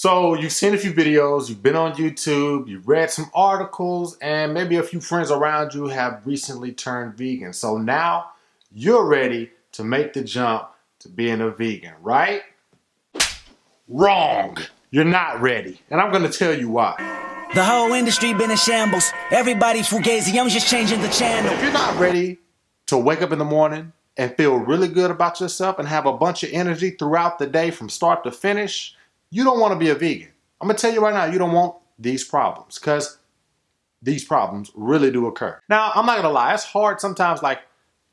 So you've seen a few videos, you've been on YouTube, you've read some articles, and maybe a few friends around you have recently turned vegan. So now you're ready to make the jump to being a vegan, right? Wrong. You're not ready. And I'm gonna tell you why. The whole industry been in shambles. Everybody fugazi, I'm just changing the channel. If you're not ready to wake up in the morning and feel really good about yourself and have a bunch of energy throughout the day from start to finish, you don't want to be a vegan. I'm gonna tell you right now, you don't want these problems, because these problems really do occur. Now, I'm not gonna lie, it's hard sometimes, like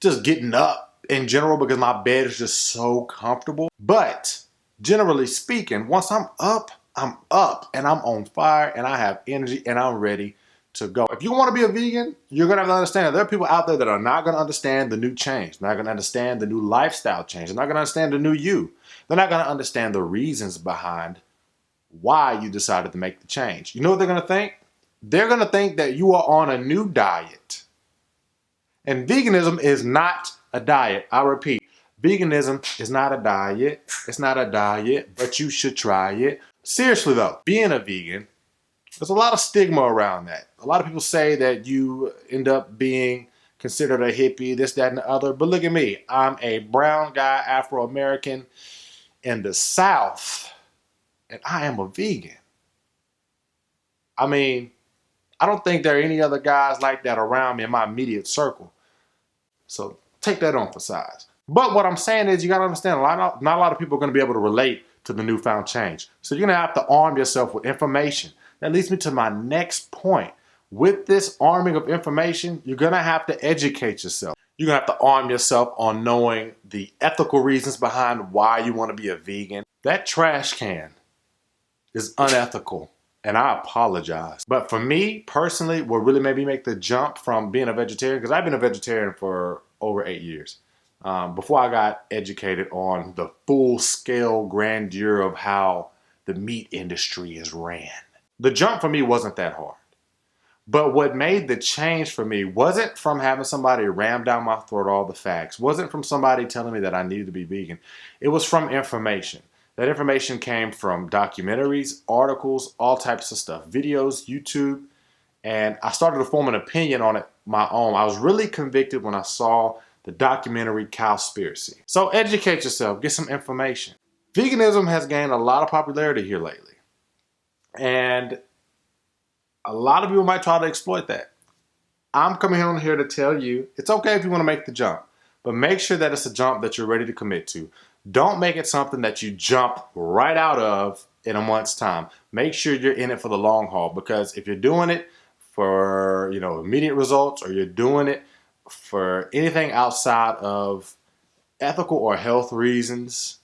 just getting up in general, because my bed is just so comfortable. But generally speaking, once I'm up and I'm on fire and I have energy and I'm ready to go. If you want to be a vegan, you're gonna have to understand that there are people out there that are not gonna understand the new change, not gonna understand the new lifestyle change, they're not gonna understand the new you. They're not gonna understand the reasons behind why you decided to make the change. You know what they're gonna think? They're gonna think that you are on a new diet. And veganism is not a diet. I repeat, veganism is not a diet. It's not a diet, but you should try it. Seriously though, being a vegan, there's a lot of stigma around that. A lot of people say that you end up being considered a hippie, this, that, and the other. But look at me. I'm a brown guy, Afro-American in the South, and I am a vegan. I mean, I don't think there are any other guys like that around me in my immediate circle. So take that on for size. But what I'm saying is, you got to understand, not a lot of people are going to be able to relate to the newfound change. So you're going to have to arm yourself with information. That leads me to my next point. With this arming of information, you're going to have to educate yourself. You're going to have to arm yourself on knowing the ethical reasons behind why you want to be a vegan. That trash can is unethical, and I apologize. But for me, personally, what really made me make the jump from being a vegetarian, because I've been a vegetarian for over 8 years, before I got educated on the full-scale grandeur of how the meat industry is ran. The jump for me wasn't that hard. But what made the change for me wasn't from having somebody ram down my throat all the facts, wasn't from somebody telling me that I needed to be vegan. It was from information. That information came from documentaries, articles, all types of stuff, videos, YouTube, and I started to form an opinion on it my own. I was really convicted when I saw the documentary Cowspiracy. So educate yourself, get some information. Veganism has gained a lot of popularity here lately, and a lot of people might try to exploit that. I'm coming on here to tell you, it's okay if you want to make the jump, but make sure that it's a jump that you're ready to commit to. Don't make it something that you jump right out of in a month's time. Make sure you're in it for the long haul, because if you're doing it for, immediate results, or you're doing it for anything outside of ethical or health reasons,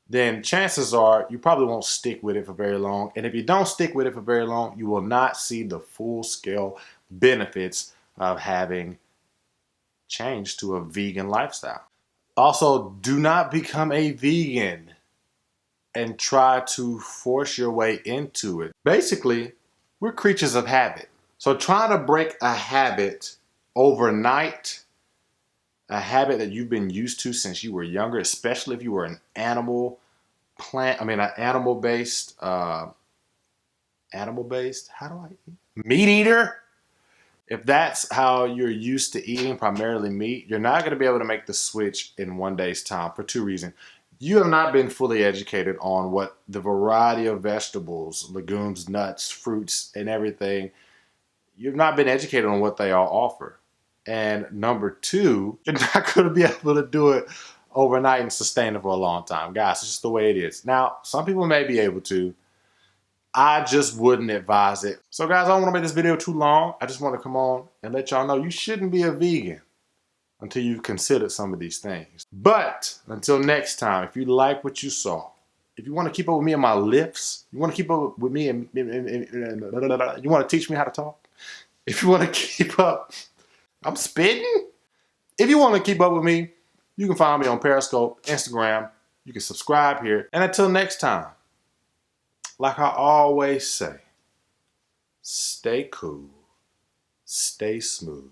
then chances are you probably won't stick with it for very long. And if you don't stick with it for very long, you will not see the full-scale benefits of having changed to a vegan lifestyle. Also, do not become a vegan and try to force your way into it. Basically, we're creatures of habit. So trying to break a habit overnight, a habit that you've been used to since you were younger, especially if you were an animal-based, meat eater. If that's how you're used to eating, primarily meat, you're not going to be able to make the switch in one day's time for two reasons. You have not been fully educated on what the variety of vegetables, legumes, nuts, fruits, and everything, you've not been educated on what they all offer. And number two, you're not going to be able to do it overnight and sustain it for a long time. Guys, it's just the way it is. Now, some people may be able to. I just wouldn't advise it. So guys, I don't want to make this video too long. I just want to come on and let y'all know you shouldn't be a vegan until you've considered some of these things. But until next time, if you like what you saw, if you want to keep up with me and my lifts, you want to keep up with me and you want to teach me how to talk, if you want to keep up, I'm spitting. If you want to keep up with me, you can find me on Periscope, Instagram. You can subscribe here. And until next time, like I always say, stay cool, stay smooth,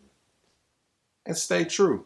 and stay true.